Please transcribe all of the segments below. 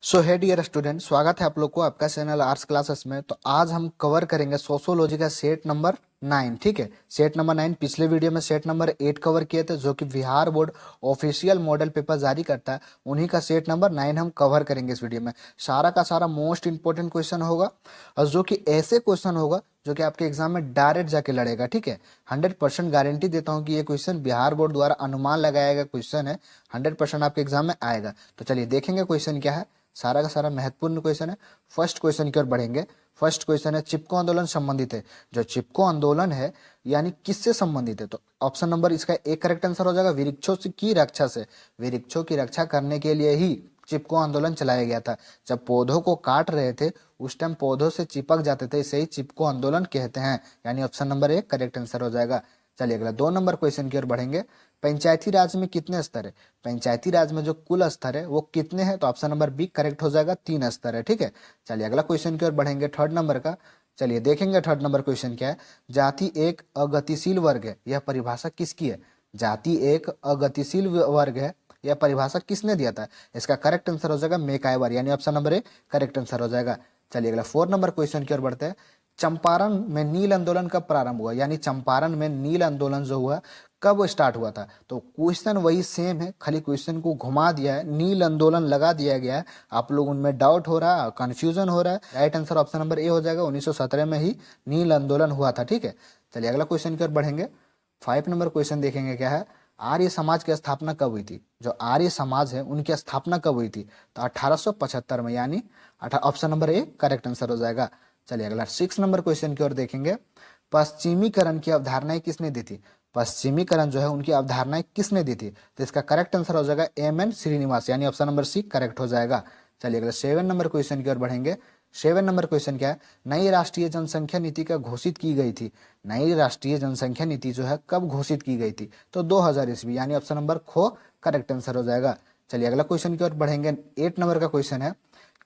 सो है dear student, स्वागत है आप लोग को आपका चैनल आर्ट्स क्लासेस में। तो आज हम कवर करेंगे सोशोलॉजी का सेट नंबर 9। ठीक है, सेट नंबर 9। पिछले वीडियो में सेट नंबर 8 कवर किए थे, जो कि Bihar board official model paper जारी करता है। उन्हीं का सेट नंबर 9 हम कवर करेंगे इस वीडियो में। सारा का सारा मोस्ट इंपॉर्टेंट क्वेश्चन होगा, और जो कि ऐसे क्वेश्चन होगा जो कि आपके एग्जाम में डायरेक्ट जाके लड़ेगा। ठीक है, 100% गारंटी देता हूँ कि ये क्वेश्चन बिहार बोर्ड द्वारा अनुमान लगाया गया क्वेश्चन है, 100% आपके एग्जाम में आएगा। तो चलिए देखेंगे क्वेश्चन क्या है। सारा का सारा महत्वपूर्ण क्वेश्चन है। फर्स्ट क्वेश्चन की ओर बढ़ेंगे। फर्स्ट क्वेश्चन है, चिपको आंदोलन संबंधित है। जो चिपको आंदोलन है यानी किससे संबंधित है? तो ऑप्शन नंबर इसका एक करेक्ट आंसर हो जाएगा, वृक्षों की रक्षा से। वृक्षों की रक्षा करने के लिए ही चिपको आंदोलन चलाया गया था। जब पौधों को काट रहे थे उस टाइम पौधों से चिपक जाते थे, इसे ही चिपको आंदोलन कहते हैं। यानी ऑप्शन नंबर एक करेक्ट आंसर हो जाएगा। चलिए अगला 2 नंबर क्वेश्चन की ओर बढ़ेंगे। पंचायती राज में कितने स्तर है? पंचायती राज में जो कुल स्तर है वो कितने हैं? तो ऑप्शन नंबर बी करेक्ट हो जाएगा, 3 स्तर है। ठीक है, चलिए अगला क्वेश्चन की ओर बढ़ेंगे, 3rd नंबर का। चलिए देखेंगे 3rd नंबर क्वेश्चन क्या है। जाति एक अगतिशील वर्ग है, यह परिभाषा किसकी है? जाति एक अगतिशील वर्ग है, यह परिभाषा किसने दिया था? इसका करेक्ट आंसर हो जाएगा मैकाइवर, यानी option number A correct answer हो जाएगा। चलिए अगला 4 नंबर क्वेश्चन की ओर बढ़ते हैं। चंपारण में नील आंदोलन कब प्रारंभ हुआ? यानी चंपारण में नील आंदोलन जो हुआ कब स्टार्ट हुआ था? तो क्वेश्चन वही सेम है, खाली क्वेश्चन को घुमा दिया है, नील आंदोलन लगा दिया गया है। आप लोग उनमें डाउट हो रहा है, कंफ्यूजन हो रहा है। Right answer option number A हो जाएगा, 1917 में ही नील आंदोलन हुआ था। ठीक है, चलिए अगला क्वेश्चन की ओर बढ़ेंगे। 5 नंबर क्वेश्चन देखेंगे क्या है। आर्य समाज की स्थापना कब हुई थी? जो आर्य समाज है उनकी स्थापना कब हुई थी? तो 1875 में, यानी option number A correct answer हो जाएगा। चलिए अगला 6 नंबर क्वेश्चन की ओर देखेंगे। पश्चिमीकरण की अवधारणाएं किसने दी थी? पश्चिमीकरण जो है उनकी अवधारणाएं किसने दी थी? तो इसका करेक्ट आंसर हो जाएगा एम.एन. श्रीनिवास, यानी ऑप्शन नंबर सी करेक्ट हो जाएगा। चलिए अगला 7 नंबर क्वेश्चन की ओर बढ़ेंगे। 7 नंबर क्वेश्चन क्या है। नई राष्ट्रीय जनसंख्या नीति का घोषित की गई थी? नई राष्ट्रीय जनसंख्या नीति जो है कब घोषित की गई थी? तो 2000 ईस्वी, यानी ऑप्शन नंबर खो करेक्ट आंसर हो जाएगा। चलिए अगला क्वेश्चन की ओर बढ़ेंगे। 8 नंबर का क्वेश्चन है,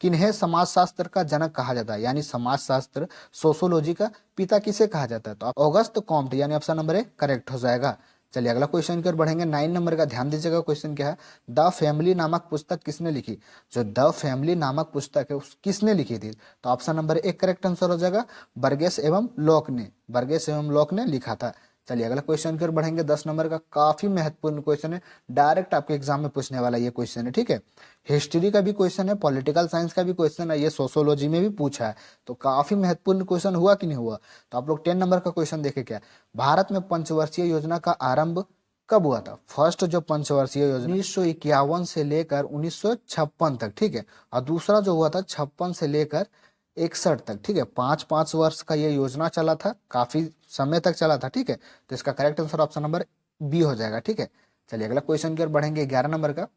किन्हें समाजशास्त्र का जनक कहा जाता है? यानी समाजशास्त्र सोशोलॉजी का पिता किसे कहा जाता है? तो ऑगस्ट कॉम्ट, यानी ऑप्शन नंबर ए करेक्ट हो जाएगा। चलिए अगला क्वेश्चन की ओर बढ़ेंगे। 9 नंबर का ध्यान दीजिएगा, क्वेश्चन क्या है। द फैमिली नामक पुस्तक किसने लिखी? जो द फैमिली नामक पुस्तक है उस किसने लिखी थी? तो ऑप्शन नंबर एक करेक्ट आंसर हो जाएगा, बर्गेस एवं लॉक ने। बर्गेस एवं लॉक ने लिखा था। चलिए अगला क्वेश्चन की ओर बढ़ेंगे। 10 नंबर का काफी महत्वपूर्ण क्वेश्चन है, डायरेक्ट आपके एग्जाम में पूछने वाला ये क्वेश्चन है। ठीक है, हिस्ट्री का भी क्वेश्चन है, पॉलिटिकल साइंस का भी क्वेश्चन है, ये सोशोलॉजी में भी पूछा है। तो काफी महत्वपूर्ण क्वेश्चन हुआ कि नहीं हुआ? तो आप लोग 10 नंबर का क्वेश्चन देखे क्या। भारत में पंचवर्षीय योजना का आरंभ कब हुआ था? फर्स्ट जो पंचवर्षीय योजना 1951 से लेकर 1956 तक। ठीक है, और दूसरा जो हुआ था 56 से लेकर 61 तक। ठीक है, 5-5 वर्ष का ये योजना चला था, काफी समय तक चला था। ठीक है, तो इसका correct answer option number B हो जाएगा। ठीक है, चलिए अगला क्वेश्चन की ओर बढ़ेंगे। 11 नंबर का,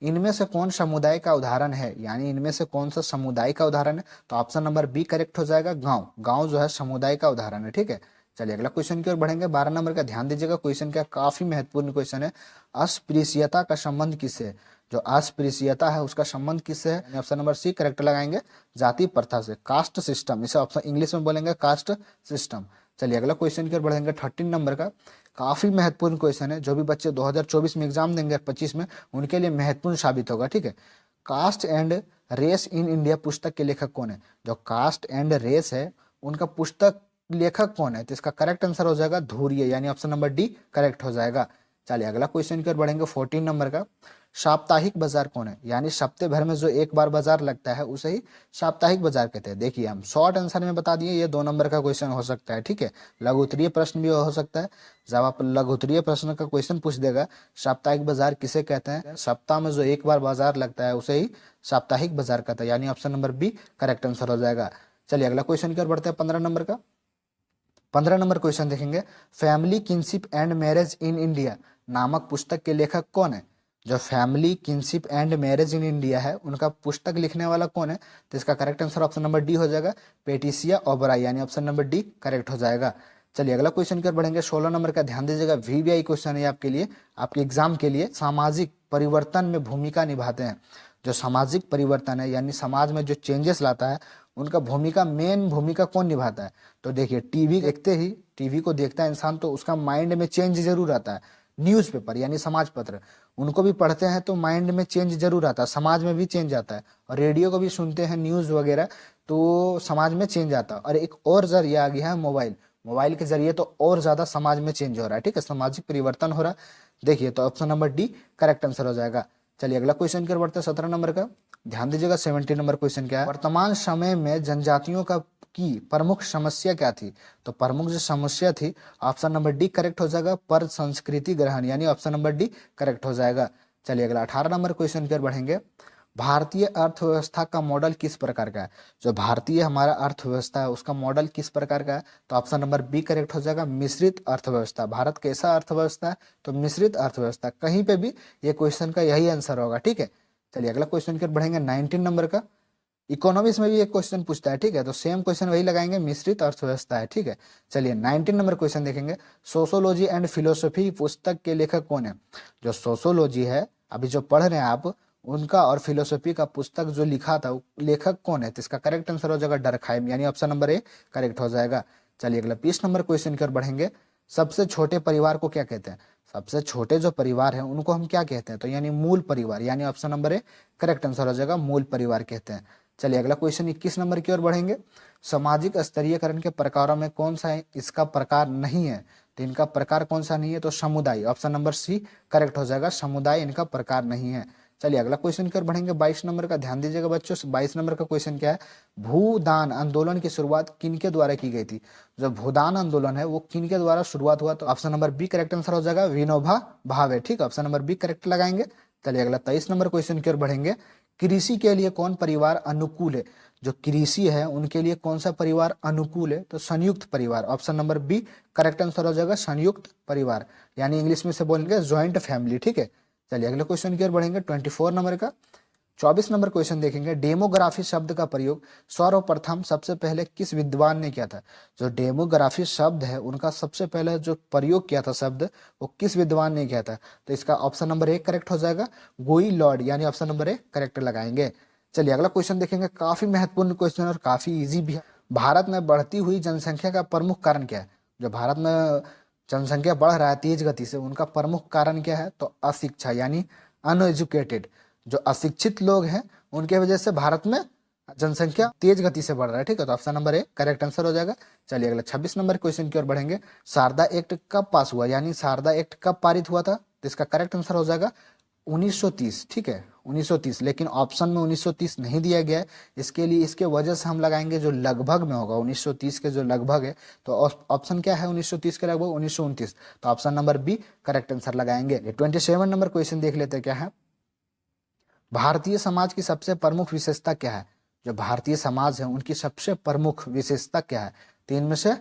इनमें से कौन समुदाय का उदाहरण है? यानी इनमें से कौन सा समुदाय का उदाहरण है? तो ऑप्शन नंबर बी करेक्ट हो जाएगा, गांव। गांव जो है समुदाय का उदाहरण है। ठीक है, चलिए अगला क्वेश्चन की ओर बढ़ेंगे। 12 नंबर का ध्यान दीजिएगा, क्वेश्चन का काफी महत्वपूर्ण क्वेश्चन है। अस्पृश्यता का संबंध किससे है? जो अस्पृश्यता है उसका संबंध किससे है? ऑप्शन नंबर सी करेक्ट लगाएंगे, जाति प्रथा से, कास्ट सिस्टम। इसे ऑप्शन इंग्लिश में बोलेंगे कास्ट सिस्टम। चलिए अगला क्वेश्चन की ओर बढ़ेंगे। 13 नंबर का काफी महत्वपूर्ण क्वेश्चन है, जो भी बच्चे 2024 में एग्जाम देंगे 25 में, उनके लिए महत्वपूर्ण साबित होगा। ठीक है, caste and race in India पुस्तक के लेखक कौन है? जो कास्ट एंड रेस है उनका पुस्तक लेखक कौन है? तो इसका करेक्ट आंसर हो जाएगा धुरिये, यानी ऑप्शन नंबर डी करेक्ट हो जाएगा। चलिए अगला क्वेश्चन की ओर बढ़ेंगे। 14 नंबर का, साप्ताहिक बाजार कौन है? यानी सप्ताह भर में जो एक बार बाजार लगता है उसे ही साप्ताहिक बाजार कहते हैं। देखिए हम शॉर्ट आंसर में बता दिए, ये 2 नंबर का क्वेश्चन हो सकता है। ठीक है, लघु उत्तरीय प्रश्न भी हो सकता है। जब आप लघु उत्तरीय प्रश्न का क्वेश्चन पूछ देगा, साप्ताहिक बाजार किसे कहते हैं? सप्ताह में जो एक बार बाजार लगता है उसे ही साप्ताहिक बाजार कहता है, यानी option number B correct answer हो जाएगा। चलिए अगला क्वेश्चन की ओर बढ़ते हैं। 15 नंबर का, 15 नंबर क्वेश्चन देखेंगे। Family kinship and marriage in India नामक पुस्तक के लेखक कौन है? जो family kinship and marriage in India है उनका पुस्तक लिखने वाला कौन है? तो इसका correct answer option number D हो जाएगा, पेटिसिया ओबराई, यानी ऑप्शन नंबर डी करेक्ट हो जाएगा। चलिए अगला क्वेश्चन की ओर बढ़ेंगे। 16 नंबर का ध्यान दीजिएगा, वीवीआई क्वेश्चन है आपके लिए, आपके एग्जाम के लिए। सामाजिक परिवर्तन में भूमिका निभाते हैं। जो सामाजिक परिवर्तन है यानी समाज में जो चेंजेस लाता है उनका भूमिका, मेन भूमिका कौन निभाता है? तो देखिए टीवी देखते ही, टीवी को देखता है इंसान तो उसका माइंड में चेंज जरूर आता है। न्यूज़पेपर यानी समाज पत्र, उनको भी पढ़ते हैं तो माइंड में चेंज जरूर आता है, समाज में भी चेंज आता है। और रेडियो को भी सुनते हैं, न्यूज़ वगैरह, तो समाज में चेंज आता है। और एक और जरिया आ गया है मोबाइल, मोबाइल के जरिए तो और ज्यादा समाज में चेंज हो रहा है, ठीक है, सामाजिक परिवर्तन हो रहा है। देखिए तो option number D correct answer हो जाएगा। चलिए अगला क्वेश्चन की ओर बढ़ते हैं 17 नंबर का। ध्यान दीजिएगा 70 नंबर क्वेश्चन क्या है, वर्तमान समय में जनजातियों का की प्रमुख समस्या क्या थी। तो प्रमुख जो समस्या थी, ऑप्शन नंबर डी करेक्ट हो जाएगा, पर संस्कृति ग्रहण, यानी ऑप्शन नंबर डी करेक्ट हो जाएगा। चलिए अगला 18 नंबर क्वेश्चन की ओर बढ़ेंगे। भारतीय अर्थव्यवस्था का मॉडल किस प्रकार का है। जो भारतीय हमारा अर्थव्यवस्था है उसका मॉडल किस प्रकार का है, तो ऑप्शन नंबर बी करेक्ट हो जाएगा, मिश्रित अर्थव्यवस्था। भारत कैसा अर्थव्यवस्था है, तो मिश्रित अर्थव्यवस्था। कहीं पे भी ये क्वेश्चन का यही आंसर होगा, ठीक है। चलिए अगला क्वेश्चन की ओर बढ़ेंगे 19 नंबर का। इकोनॉमिक्स में भी एक क्वेश्चन पूछता है, ठीक है, तो सेम क्वेश्चन वही लगाएंगे, मिश्रित अर्थव्यवस्था है, ठीक है। चलिए 19 नंबर क्वेश्चन देखेंगे। सोशोलॉजी एंड फिलोसफी पुस्तक के लेखक कौन है। जो सोशोलॉजी है अभी जो पढ़ रहे हैं आप, उनका और फिलोसफी का पुस्तक जो लिखा था वो लेखक कौन है, तो इसका करेक्ट आंसर हो जाएगा डरखाइम, यानी ऑप्शन नंबर ए करेक्ट हो जाएगा। चलिए अगला 20 नंबर क्वेश्चन की ओर बढ़ेंगे। सबसे छोटे परिवार को क्या कहते हैं। सबसे छोटे जो परिवार है उनको हम क्या कहते हैं, तो यानी मूल परिवार, यानी option number A correct answer हो जाएगा, मूल परिवार कहते हैं। चलिए अगला क्वेश्चन 21 नंबर की ओर बढ़ेंगे। सामाजिक स्तरीयकरण के प्रकारों में कौन सा इसका प्रकार नहीं है, तो इनका प्रकार कौन सा नहीं है, तो समुदाय, ऑप्शन नंबर सी करेक्ट हो जाएगा, समुदाय इनका प्रकार नहीं है। चलिए अगला क्वेश्चन की ओर बढ़ेंगे 22 नंबर का। ध्यान दीजिएगा बच्चों, 22 नंबर का क्वेश्चन क्या है, भूदान आंदोलन की शुरुआत किनके द्वारा की गई थी। जो भूदान आंदोलन है वो किनके द्वारा शुरुआत हुआ, तो option number B correct answer हो जाएगा, विनोबा भावे, ठीक है, ऑप्शन नंबर बी करेक्ट लगाएंगे। चलिए अगला 23 नंबर क्वेश्चन की ओर बढ़ेंगे। कृषि के लिए कौन परिवार अनुकूल है। जो कृषि है उनके लिए कौन सा परिवार अनुकूल है, तो संयुक्त परिवार, option number B correct answer हो जाएगा, संयुक्त परिवार, यानी इंग्लिश में से बोलेंगे ज्वाइंट फैमिली, ठीक है। चलिए अगले क्वेश्चन की ओर बढ़ेंगे 24 नंबर का। 24 नंबर क्वेश्चन देखेंगे। डेमोग्राफी शब्द का प्रयोग सर्वप्रथम सबसे पहले किस विद्वान ने किया था। जो डेमोग्राफी शब्द है उनका सबसे पहले जो प्रयोग किया था शब्द, वो किस विद्वान ने किया था, तो इसका ऑप्शन नंबर ए करेक्ट हो जाएगा, गोई लॉर्ड, यानी ऑप्शन नंबर ए करेक्ट लगाएंगे। चलिए अगला क्वेश्चन देखेंगे, काफी महत्वपूर्ण क्वेश्चन और काफी इजी भी है। भारत में बढ़ती हुई जनसंख्या का प्रमुख कारण क्या है। जो भारत में जनसंख्या बढ़ रहा है तेज गति से, उनका प्रमुख कारण क्या है, तो अशिक्षा, यानी अनएजुकेटेड। जो अशिक्षित लोग हैं उनके वजह से भारत में जनसंख्या तेज गति से बढ़ रहा है, ठीक है, तो option number A correct answer हो जाएगा। चलिए अगला 26 नंबर क्वेश्चन की ओर बढ़ेंगे। शारदा एक्ट कब पास हुआ, यानी शारदा एक्ट कब पारित हुआ था, तो इसका करेक्ट आंसर हो जाएगा 1930, ठीक है, 1930। लेकिन ऑप्शन में 1930 नहीं दिया गया है, इसके लिए इसके वजह से हम लगाएंगे जो लगभग में होगा 1930 के जो लगभग है, तो ऑप्शन क्या है 1930 के लगभग 1929, तो option number B correct answer लगाएंगे। 27 नंबर क्वेश्चन देख लेते हैं क्या है। भारतीय समाज की सबसे प्रमुख विशेषता क्या है। जो भारतीय समाज है उनकी सबसे प्रमुख विशेषता क्या है, तो इनमें से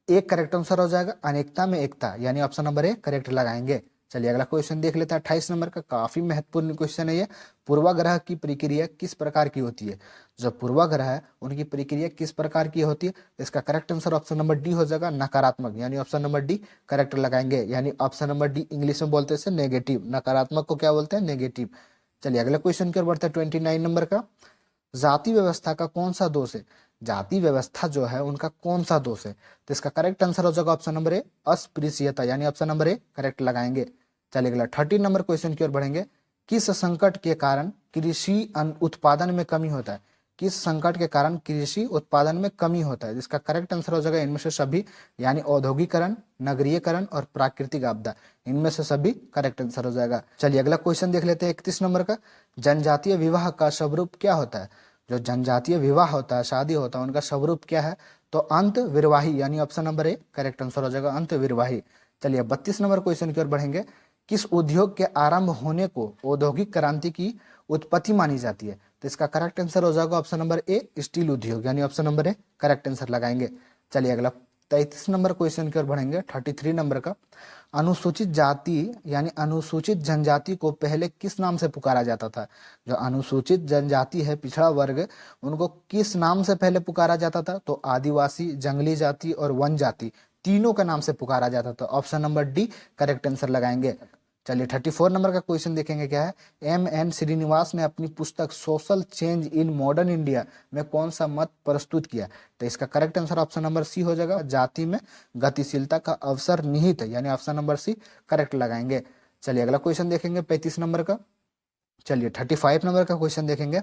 एक करेक्ट आंसर हो जाएगा, अनेकता में एकता, यानी ऑप्शन नंबर ए करेक्ट लगाएंगे। चलिए अगला क्वेश्चन देख लेते हैं 28 नंबर का। काफी महत्वपूर्ण क्वेश्चन है ये। पूर्वाग्रह की प्रक्रिया किस प्रकार की होती है। जो पूर्वाग्रह है उनकी प्रक्रिया किस प्रकार की होती है, इसका correct answer option number D हो जाएगा, नकारात्मक, यानी ऑप्शन नंबर डी करेक्ट लगाएंगे, यानी ऑप्शन नंबर डी इंग्लिश में बोलते हैं नेगेटिव, नकारात्मक को क्या बोलते हैं, नेगेटिव। चलिए अगले क्वेश्चन की ओर बढ़ते हैं 29 नंबर का। जाति व्यवस्था का कौन सा दोष है। जाति व्यवस्था जो है उनका कौन सा दोष है, तो इसका करेक्ट आंसर हो जाएगा ऑप्शन नंबर ए अस्पृश्यता, यानी ऑप्शन नंबर ए करेक्ट लगाएंगे। चलिए अगला 30 नंबर क्वेश्चन की ओर बढ़ेंगे। किस संकट के कारण कृषि उत्पादन में कमी होता है। किस संकट के कारण कृषि उत्पादन में कमी होता है, इसका करेक्ट आंसर हो जाएगा इनमें से सभी, यानी औद्योगिकरण, नगरीयकरण और प्राकृतिक आपदा, इनमें से सभी करेक्ट आंसर हो जाएगा। चलिए अगला क्वेश्चन देख लेते हैं 31 नंबर का। जनजातीय विवाह का स्वरूप क्या होता है। जो जनजातीय विवाह होता है, शादी होता है, उनका स्वरूप क्या है, तो अंत विरवाही, यानी option number A correct answer हो जाएगा, अंत विरवाही। चलिए 32 नंबर क्वेश्चन की ओर बढ़ेंगे। किस उद्योग के आरंभ होने को औद्योगिक क्रांति की उत्पत्ति मानी जाती है, तो इसका करेक्ट आंसर हो जाएगा ऑप्शन नंबर ए स्टील उद्योग, यानी option number A correct answer लगाएंगे। चलिए अगला 33 नंबर क्वेश्चन की ओर बढ़ेंगे 33 नंबर का। अनुसूचित जाति यानी अनुसूचित जनजाति को पहले किस नाम से पुकारा जाता था। जो अनुसूचित जनजाति है, पिछड़ा वर्ग, उनको किस नाम से पहले पुकारा जाता था, तो आदिवासी, जंगली जाति और वन जाति, तीनों का नाम से पुकारा जाता था, option number D correct answer लगाएंगे। चलिए 34 नंबर का क्वेश्चन देखेंगे क्या है। M.N. श्रीनिवास ने अपनी पुस्तक social change in modern India में कौन सा मत प्रस्तुत किया, तो इसका correct answer option number C हो जाएगा, जाति में गतिशीलता का अवसर निहित है, यानी ऑप्शन नंबर सी करेक्ट लगाएंगे। चलिए अगला क्वेश्चन देखेंगे 35 नंबर का। चलिए 35 नंबर का क्वेश्चन देखेंगे।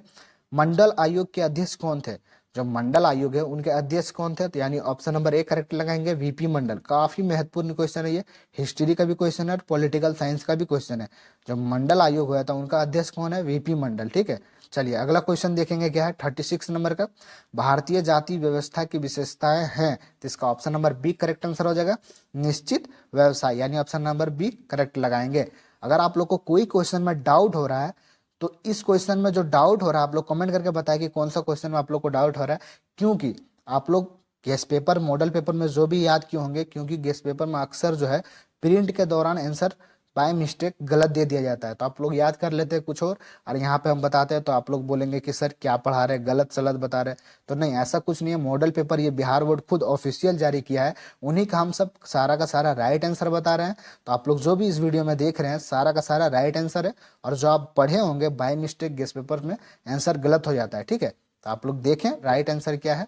मंडल आयोग के अध्यक्ष कौन थे? जो मंडल आयोग है उनके अध्यक्ष कौन थे? तो यानी ऑप्शन नंबर ए करेक्ट लगाएंगे, वीपी मंडल। काफी महत्वपूर्ण क्वेश्चन है ये, हिस्ट्री का भी क्वेश्चन है और पॉलिटिकल साइंस का भी क्वेश्चन है। जो मंडल आयोग हुआ था उनका अध्यक्ष कौन है? वीपी मंडल। ठीक है, चलिए अगला क्वेश्चन देखेंगे क्या है 36 नंबर का। भारतीय जाति व्यवस्था की विशेषताएं हैं, तो इसका option number B correct answer हो जाएगा, निश्चित व्यवसाय, यानी ऑप्शन नंबर बी करेक्ट लगाएंगे। अगर आप लोग को कोई क्वेश्चन में डाउट हो रहा है तो इस क्वेश्चन में जो डाउट हो रहा है आप लोग कमेंट करके बताएं कि कौन सा क्वेश्चन में आप लोग को डाउट हो रहा है, क्योंकि आप लोग गेस्ट पेपर मॉडल पेपर में जो भी याद किए होंगे, क्योंकि गेस्ट पेपर में अक्सर जो है प्रिंट के दौरान आंसर बाय मिस्टेक गलत दे दिया जाता है, तो आप लोग याद कर लेते हैं कुछ और यहाँ पे हम बताते हैं तो आप लोग बोलेंगे कि सर क्या पढ़ा रहे, गलत सलत बता रहे। तो नहीं, ऐसा कुछ नहीं है। मॉडल पेपर ये बिहार बोर्ड खुद ऑफिशियल जारी किया है, उन्हीं का हम सब सारा का सारा राइट आंसर बता रहे हैं। तो आप लोग जो भी इस वीडियो में देख रहे हैं सारा का सारा राइट आंसर है, और जो आप पढ़े होंगे बाय मिस्टेक गेस्ट पेपर में आंसर गलत हो जाता है। ठीक है, तो आप लोग देखें राइट आंसर क्या है।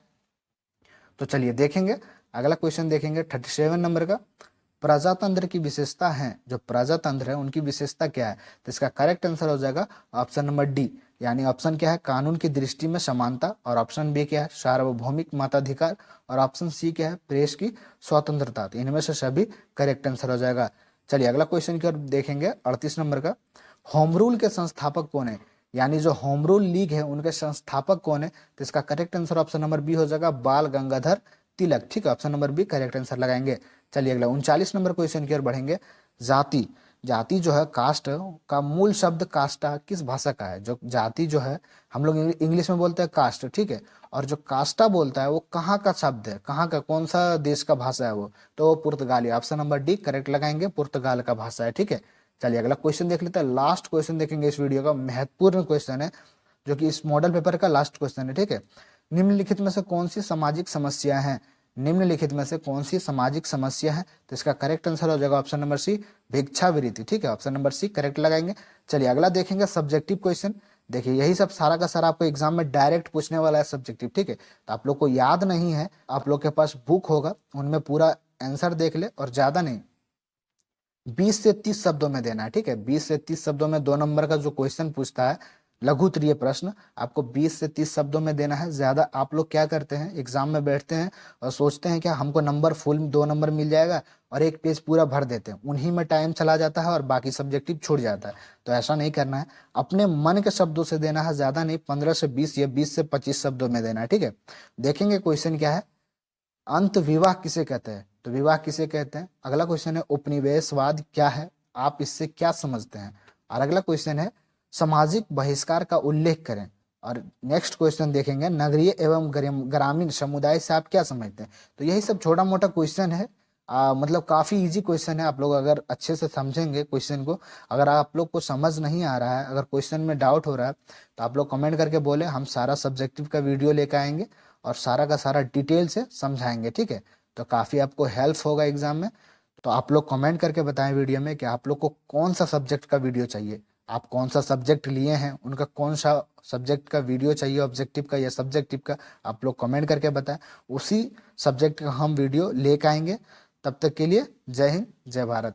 तो चलिए देखेंगे अगला क्वेश्चन देखेंगे 37 नंबर का। प्रजातंत्र की विशेषता है, जो प्रजातंत्र है उनकी विशेषता क्या है? तो इसका करेक्ट आंसर हो जाएगा ऑप्शन नंबर डी, यानी ऑप्शन क्या है? कानून की दृष्टि में समानता, और ऑप्शन बी क्या है? सार्वभौमिक मताधिकार, और ऑप्शन सी क्या है? प्रेस की स्वतंत्रता। तो इनमें से सभी करेक्ट आंसर हो जाएगा। चलिए अगला क्वेश्चन की ओर देखेंगे 38 नंबर का। होम रूल के संस्थापक कौन है? यानी जो होम रूल लीग है उनके संस्थापक कौन है? तो इसका correct answer option number B हो जाएगा, बाल गंगाधर तिलक। ठीक है, option number B correct answer लगाएंगे। चलिए अगला 39 नंबर क्वेश्चन की ओर बढ़ेंगे। जाति, जाति जो है कास्ट का मूल शब्द कास्टा किस भाषा का है? जो जाति जो है हम लोग इंग्लिश में बोलते हैं कास्ट, ठीक है, और जो कास्टा बोलता है वो कहाँ का शब्द है, कहाँ का, कौन सा देश का भाषा है वो? तो वो पुर्तगाली, ऑप्शन नंबर डी करेक्ट लगाएंगे, पुर्तगाल का भाषा है। ठीक है, चलिए अगला क्वेश्चन देख लेते हैं। लास्ट क्वेश्चन देखेंगे इस वीडियो का, महत्वपूर्ण क्वेश्चन है जो कि इस मॉडल पेपर का लास्ट क्वेश्चन है। ठीक है, निम्नलिखित में से कौन सी सामाजिक समस्या है? निम्नलिखित में से कौन सी सामाजिक समस्या है? तो इसका करेक्ट आंसर हो जाएगा ऑप्शन नंबर सी, भिक्षावृत्ति। ठीक है, ऑप्शन नंबर सी करेक्ट लगाएंगे। चलिए अगला देखेंगे सब्जेक्टिव क्वेश्चन। देखिए यही सब सारा का सारा आपको एग्जाम में डायरेक्ट पूछने वाला है सब्जेक्टिव। ठीक है, तो आप लोग को याद नहीं है, आप लोग के पास बुक होगा उनमें पूरा आंसर देख ले, और ज्यादा नहीं 20 से 30 शब्दों में देना है। ठीक है, 20 से 30 शब्दों में 2 नंबर का जो क्वेश्चन पूछता है लघु उत्तरीय प्रश्न, आपको 20 से 30 शब्दों में देना है। ज्यादा आप लोग क्या करते हैं, एग्जाम में बैठते हैं और सोचते हैं क्या हमको नंबर फुल 2 नंबर मिल जाएगा, और एक पेज पूरा भर देते हैं, उन्हीं में टाइम चला जाता है और बाकी सब्जेक्टिव छूट जाता है। तो ऐसा नहीं करना है, अपने मन के शब्दों से देना है, ज्यादा नहीं, 15 से 20 या 20 से 25 शब्दों में देना है। ठीक है, देखेंगे क्वेश्चन क्या है। अंत विवाह किसे कहते हैं? तो विवाह किसे कहते हैं। अगला क्वेश्चन है उपनिवेशवाद क्या है, आप इससे क्या समझते हैं। और अगला क्वेश्चन है सामाजिक बहिष्कार का उल्लेख करें। और नेक्स्ट क्वेश्चन देखेंगे नगरीय एवं ग्रामीण समुदाय से आप क्या समझते हैं। तो यही सब छोटा मोटा क्वेश्चन है, मतलब काफी इजी क्वेश्चन है। आप लोग अगर अच्छे से समझेंगे क्वेश्चन को, अगर आप लोग को समझ नहीं आ रहा है, अगर क्वेश्चन में डाउट हो रहा है, तो आप लोग कमेंट करके बोले, हम सारा सब्जेक्टिव का वीडियो लेकर आएंगे और सारा का सारा डिटेल से समझाएंगे। ठीक है, तो काफी आपको हेल्प होगा एग्जाम में। तो आप लोग कमेंट करके बताएं वीडियो में कि आप लोग को कौन सा सब्जेक्ट का वीडियो चाहिए, आप कौन सा सब्जेक्ट लिए हैं उनका कौन सा सब्जेक्ट का वीडियो चाहिए, ऑब्जेक्टिव का या सब्जेक्टिव का, आप लोग कमेंट करके बताएं, उसी सब्जेक्ट का हम वीडियो लेकर आएंगे। तब तक के लिए जय हिंद, जय भारत।